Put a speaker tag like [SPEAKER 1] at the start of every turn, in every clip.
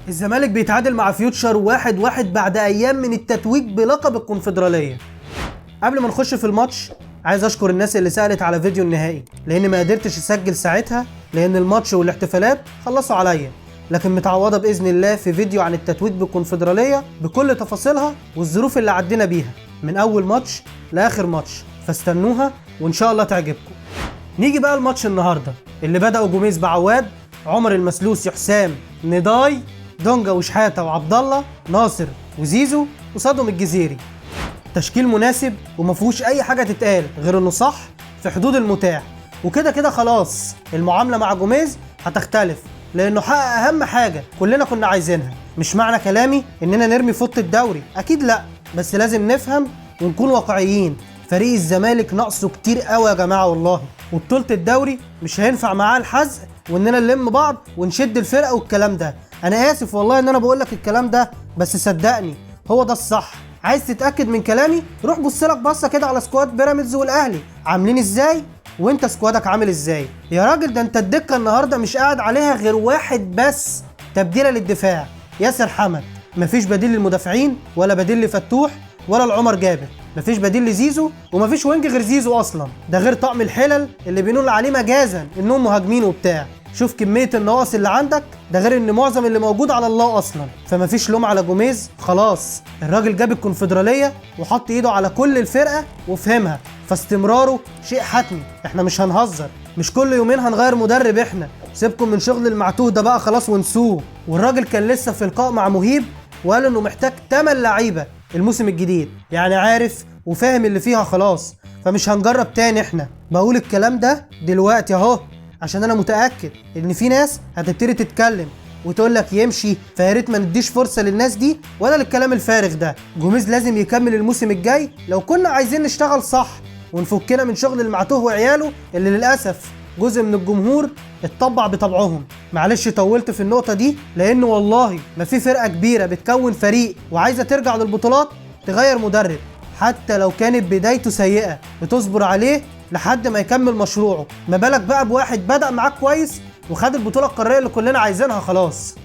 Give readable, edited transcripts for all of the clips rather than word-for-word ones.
[SPEAKER 1] الزمالك بيتعادل مع فيوتشر 1-1 بعد ايام من التتويج بلقب الكونفدرالية. قبل ما نخش في الماتش عايز اشكر الناس اللي سألت على فيديو النهائي، لان ما قدرتش اسجل ساعتها لان الماتش والاحتفالات خلصوا عليا، لكن متعوضة باذن الله في فيديو عن التتويج بالكونفدرالية بكل تفاصيلها والظروف اللي عدينا بيها من اول ماتش لاخر ماتش، فاستنوها وان شاء الله تعجبكم. نيجي بقى الماتش النهارده اللي بدأوا جوميز بعواد، عمر المسلوسي، حسام، نداي، دونجا وشحاته وعبد الله، ناصر وزيزو وصادم الجزيري. تشكيل مناسب وما فيهوش اي حاجه تتقال غير انه صح في حدود المتاح، وكده كده خلاص المعامله مع جوميز هتختلف لانه حقق اهم حاجه كلنا كنا عايزينها. مش معنى كلامي اننا نرمي فوط الدوري، اكيد لا، بس لازم نفهم ونكون واقعيين. فريق الزمالك ناقصه كتير قوي يا جماعه والله، وبطوله الدوري مش هينفع معاه الحزق واننا نلم بعض ونشد الفرقه والكلام ده. انا اسف والله ان انا بقول لك الكلام ده، بس صدقني هو ده الصح. عايز تتاكد من كلامي روح بص لك بصه كده على سكواد بيراميدز والاهلي عاملين ازاي وانت سكوادك عامل ازاي. يا راجل ده انت الدكه النهارده مش قاعد عليها غير واحد بس تبديله للدفاع، ياسر حمد. مفيش بديل للمدافعين ولا بديل لفتوح ولا لعمر جابر، مفيش بديل لزيزو ومفيش وينج غير زيزو اصلا، ده غير طقم الحلل اللي بنقول عليه مجازا انهم مهاجمين وبتاع. شوف كميه النواقص اللي عندك، ده غير ان معظم اللي موجود على الله اصلا، فمفيش لوم على جوميز. خلاص الراجل جاب الكونفدراليه وحط ايده على كل الفرقه وفهمها، فاستمراره شيء حتمي. احنا مش هنهزر، مش كل يومين هنغير مدرب، احنا سيبكم من شغل المعتوه ده بقى خلاص ونسوه. والراجل كان لسه في لقاء مع مهيب وقال انه محتاج 8 لعيبه الموسم الجديد، يعني عارف وفاهم اللي فيها خلاص، فمش هنجرب تاني. احنا بقول الكلام ده دلوقتي اهو عشان انا متاكد ان في ناس هتبتدي تتكلم وتقول لك يمشي، فيا ريت ما نديش فرصه للناس دي ولا للكلام الفارغ ده. جوميز لازم يكمل الموسم الجاي لو كنا عايزين نشتغل صح ونفكنا من شغل المعتوه وعياله اللي للاسف جزء من الجمهور اتطبع بطبعهم. معلش طولت في النقطه دي، لان والله ما في فرقه كبيره بتكون فريق وعايزه ترجع للبطولات تغير مدرب حتى لو كانت بدايته سيئه، بتصبر عليه لحد ما يكمل مشروعه. ما بالك بقى بواحد بدأ معاك كويس وخد البطوله القاريه اللي كلنا عايزينها خلاص.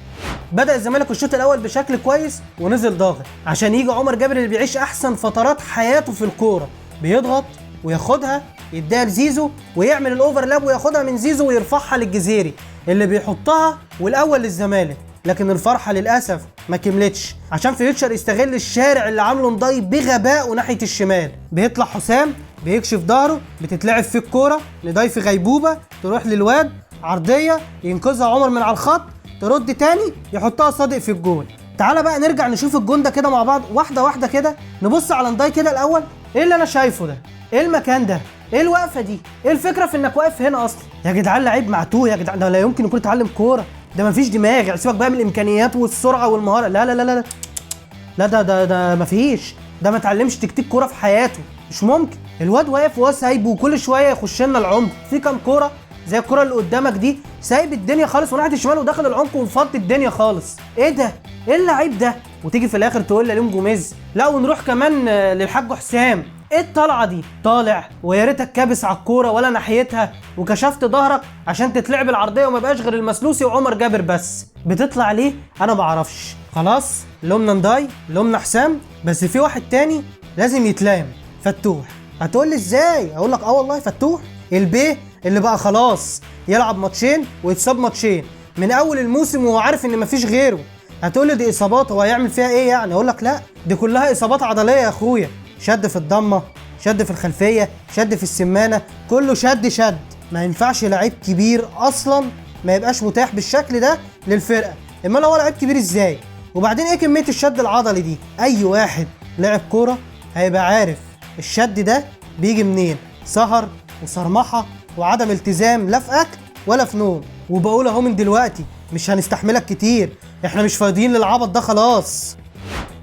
[SPEAKER 1] بدأ الزمالك الشوط الاول بشكل كويس ونزل ضاغط عشان يجي عمر جابر اللي بيعيش احسن فترات حياته في الكوره، بيضغط وياخدها يديها لزيزو ويعمل الاوفرلاب وياخدها من زيزو ويرفعها للجزيري اللي بيحطها والاول للزمالك. لكن الفرحه للاسف ما كملتش عشان فيوتشر يستغل الشارع اللي عامله نضاي بغباء وناحيه الشمال. بيطلع حسام بيكشف ظهره، بتتلعب فيه الكوره، نضاي في غيبوبه تروح للواد عرضيه ينقذها عمر من على الخط، ترد تاني يحطها صادق في الجول. تعالى بقى نرجع نشوف الجون ده كده مع بعض واحده واحده كده، نبص على نضاي كده الاول. ايه اللي انا شايفه ده؟ ايه المكان ده؟ ايه الوقفه دي؟ ايه الفكره في انك واقف هنا اصلا؟ يا جدعان لعيب معتوه يا جدعان، ده لا يمكن يكون اتعلم كوره، ده مفيش دماغ. يعني سيبك بقى من الامكانيات والسرعه والمهاره، لا لا لا لا لا، ده مفيش، ده ما اتعلمش تكتيك كوره في حياته، مش ممكن. الواد واقف وهو سايبه وكل شويه يخش لنا العمق في كام كوره زي الكوره اللي قدامك دي، سايب الدنيا خالص وناحيه الشمال وداخل العمق ومفضي الدنيا خالص. ايه ده؟ ايه اللعيب ده؟ وتيجي في الاخر تقول لي اليوم جوميز. لا ونروح كمان للحاج حسام، ايه الطلعه دي؟ طالع ويا ريتك كابس على الكوره ولا ناحيتها وكشفت ظهرك عشان تتلعب العرضيه وما بقاش غير المسلوسي وعمر جابر بس. بتطلع ليه؟ انا ما اعرفش. خلاص لومنا نضاي لومنا حسام، بس في واحد تاني لازم يتلام، فتوح. هتقول لي ازاي؟ اقول لك والله فتوح البيه اللي بقى خلاص يلعب ماتشين ويتصاب ماتشين من اول الموسم وهو عارف ان مفيش غيره. هتقول لي دي اصابات هو هيعمل فيها ايه يعني؟ اقول لك لا، دي كلها اصابات عضليه يا اخويا، شد في الضمه، شد في الخلفيه، شد في السمانه، كله شد. ما ينفعش لعيب كبير اصلا ما يبقاش متاح بالشكل ده للفرقه، امال هو لعيب كبير ازاي؟ وبعدين ايه كميه الشد العضلي دي؟ اي واحد لعب كوره هيبقى عارف الشد ده بيجي منين، سهر وصرمحه وعدم التزام لا في اكل ولا في نوم. وبقول اهو من دلوقتي مش هنستحملك كتير، احنا مش فاضيين للعبط ده خلاص.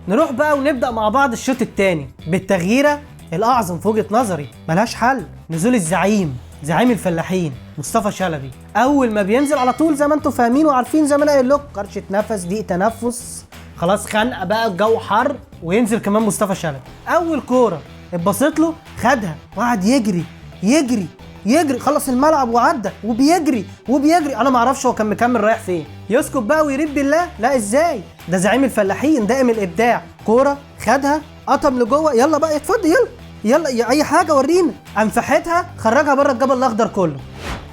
[SPEAKER 1] نروح بقى ونبدأ مع بعض الشوط الثاني بالتغييره الاعظم في وجهه نظري، ملهاش حل، نزول الزعيم، زعيم الفلاحين مصطفى شلبي. اول ما بينزل على طول زي ما انتم فاهمين وعارفين، زي ما انا قايل لكم، كرشه نفس، ضيق تنفس، خلاص خنقه بقى، الجو حر، وينزل كمان مصطفى شلبي. اول كوره اتبسط له خدها وقعد يجري يجري خلص الملعب وعدى وبيجري انا ما اعرفش هو كان مكمل رايح فين. يسكت بقى ويريد بالله؟ لا ازاي، ده زعيم الفلاحين دائم الابداع. كوره خدها قطم لجوه، يلا بقى اتفضل يلا اي حاجه ورينا، انفحتها خرجها بره الجبل الاخضر كله.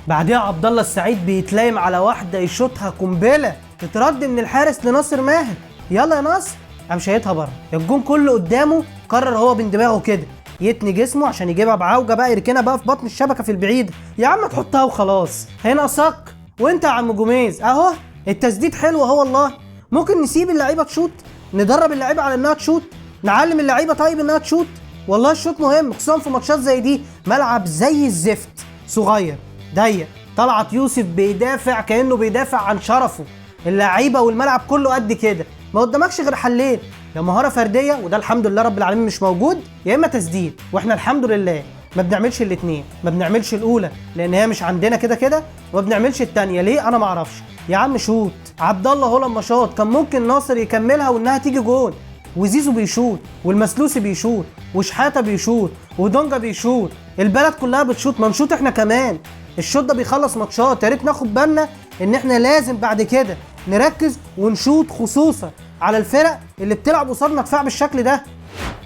[SPEAKER 1] بعديها عبد الله السعيد بيتلايم على واحده يشوطها قنبله تترد من الحارس لناصر ماهر، يلا يا ناصر، قام شايطها بره. الجون كله قدامه، قرر هو بين دماغه كده يتني جسمه عشان يجيبها بعوجه بقى، يركنها بقى في بطن الشبكه في البعيد. يا عم تحطها وخلاص، هنا صك. وانت يا عم جوميز اهو التسديد حلو اهو والله. ممكن نسيب اللعيبه تشوط، ندرب اللعيبه على انها تشوط، نعلم اللعيبه طيب انها تشوط. والله الشوط مهم خصوصا في ماتشات زي دي، ملعب زي الزفت صغير ضيق، طلعت يوسف بيدافع كانه بيدافع عن شرفه. اللعيبه والملعب كله قد كده، ما قدامكش غير حلين، يا مهاره فرديه وده الحمد لله رب العالمين مش موجود، يا اما تسديد، واحنا الحمد لله ما بنعملش الاثنين. ما بنعملش الاولى لان هي مش عندنا كده كده، وما بنعملش الثانيه ليه انا ما اعرفش. يا عم شوت، عبد الله هو لما شاط كان ممكن ناصر يكملها وانها تيجي جون، وزيزو بيشوط، والمسلوسي بيشوط، وشحاته بيشوط، ودونجا بيشوط، البلد كلها بتشوط، ما نشوط احنا كمان. الشوط ده بيخلص ماتشات، يا ريت ناخد بالنا ان احنا لازم بعد كده نركز ونشوط، خصوصا على الفرق اللي بتلعب قصادنا دفاع بالشكل ده.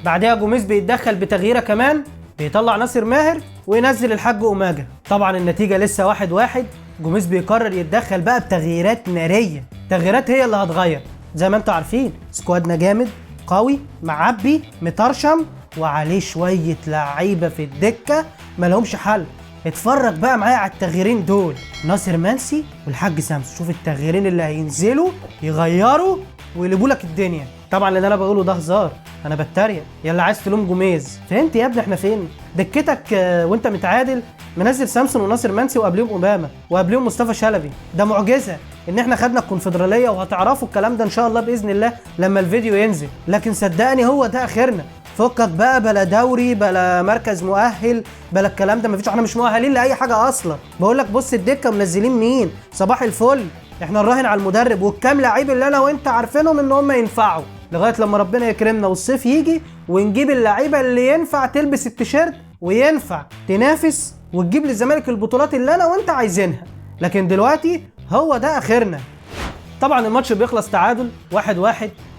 [SPEAKER 1] بعدها جوميز بيتدخل بتغييره كمان، بيطلع ناصر ماهر وينزل الحاج أوماجا. طبعا النتيجه لسه 1-1. جوميز بيقرر يتدخل بقى بتغييرات ناريه، تغييرات هي اللي هتغير. زي ما انتوا عارفين سكوادنا جامد قوي معبي مطرشم وعليه شويه لعيبه في الدكه مالهمش حل. اتفرج بقى معايا على التغييرين دول، ناصر منسي والحاج سامسون. شوف التغييرين اللي هينزلوا يغيروا ويقلبوا لك الدنيا. طبعا اللي انا بقوله ده هزار، انا بتريق. يلا عايز تلوم جوميز، فهمت يا ابني احنا فين؟ دكتك وانت متعادل منزل سامسون وناصر منسي وقبليهم اوباما وقبليهم مصطفى شلبي. ده معجزه ان احنا خدنا الكونفدراليه، وهتعرفوا الكلام ده ان شاء الله باذن الله لما الفيديو ينزل. لكن صدقني هو ده اخرنا، فكك بقى بلا دوري بلا مركز مؤهل بلا الكلام ده، مفيش، احنا مش مؤهلين لاي حاجه اصلا. بقول لك بص الدكه منزلين مين، صباح الفل. احنا نراهن على المدرب والكام لعيب اللي انا وانت عارفينهم ان هم ينفعوا لغايه لما ربنا يكرمنا والصيف يجي ونجيب اللعيبه اللي ينفع تلبس التيشيرت وينفع تنافس وتجيب للزمالك البطولات اللي انا وانت عايزينها. لكن دلوقتي هو ده اخرنا. طبعا الماتش بيخلص تعادل 1-1،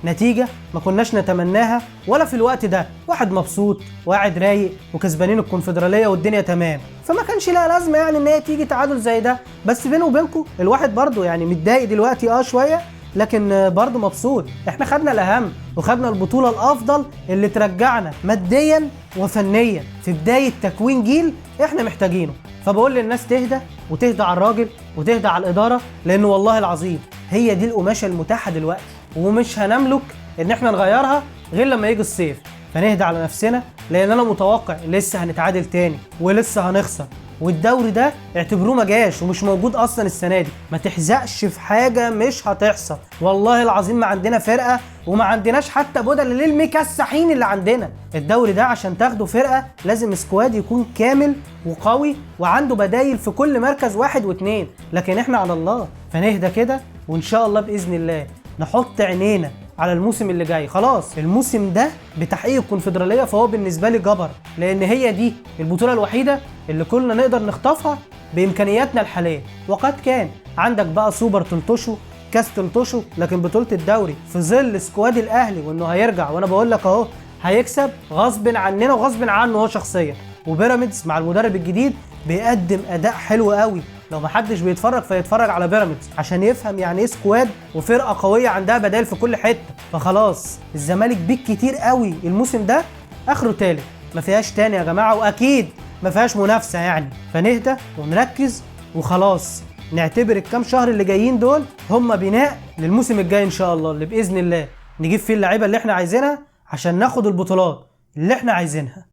[SPEAKER 1] نتيجة ما كناش نتمناها ولا في الوقت ده. واحد مبسوط وقاعد رايق وكسبانين الكونفدرالية والدنيا تمام، فما كانش لها لازمة يعني ان هي تيجي تعادل زي ده. بس بينه وبينكم الواحد برضو يعني متضايق دلوقتي شوية، لكن برضو مبسوط. احنا خدنا الاهم وخدنا البطولة الافضل اللي ترجعنا ماديا وفنيا في بداية تكوين جيل احنا محتاجينه. فبقول للناس تهدى وتهدى على الراجل وتهدى على الادارة، لانه والله العظيم هي دي القماشة المتاحة دلوقتي، ومش هنملك ان احنا نغيرها غير لما يجي الصيف. فنهدى على نفسنا، لان انا متوقع لسه هنتعادل تاني ولسه هنخسر، والدوري ده اعتبروه ما جاش ومش موجود اصلا السنه دي. ما تحزقش في حاجه مش هتحصل، والله العظيم ما عندنا فرقه وما عندناش حتى بدل للمكسحين اللي عندنا. الدوري ده عشان تاخده فرقه لازم سكواد يكون كامل وقوي وعنده بدايل في كل مركز 1 و2، لكن احنا على الله. فنهدى كده وان شاء الله باذن الله نحط عينينا على الموسم اللي جاي. خلاص الموسم ده بتحقيق الكونفدراليه فهو بالنسبه لي جبر، لان هي دي البطوله الوحيده اللي كلنا نقدر نخطفها بامكانياتنا الحاليه. وقد كان عندك بقى سوبر تلطشه كاس تلطشه، لكن بطوله الدوري في ظل سكواد الاهلي وانه هيرجع، وانا بقول لك اهو هيكسب غصب عننا وغصب عنه هو شخصيا. وبيراميدز مع المدرب الجديد بيقدم اداء حلو قوي، لو محدش بيتفرج فيتفرج على بيراميدز عشان يفهم يعني ايه سكواد وفرقه قويه عندها بدائل في كل حته. فخلاص الزمالك بيك كتير قوي الموسم ده اخره تالت، ما فيهاش تاني يا جماعه، واكيد ما فيهاش منافسه يعني. فنهدى ونركز وخلاص، نعتبر الكام شهر اللي جايين دول هم بناء للموسم الجاي ان شاء الله، اللي باذن الله نجيب فيه اللعيبه اللي احنا عايزينها عشان ناخد البطولات اللي احنا عايزينها.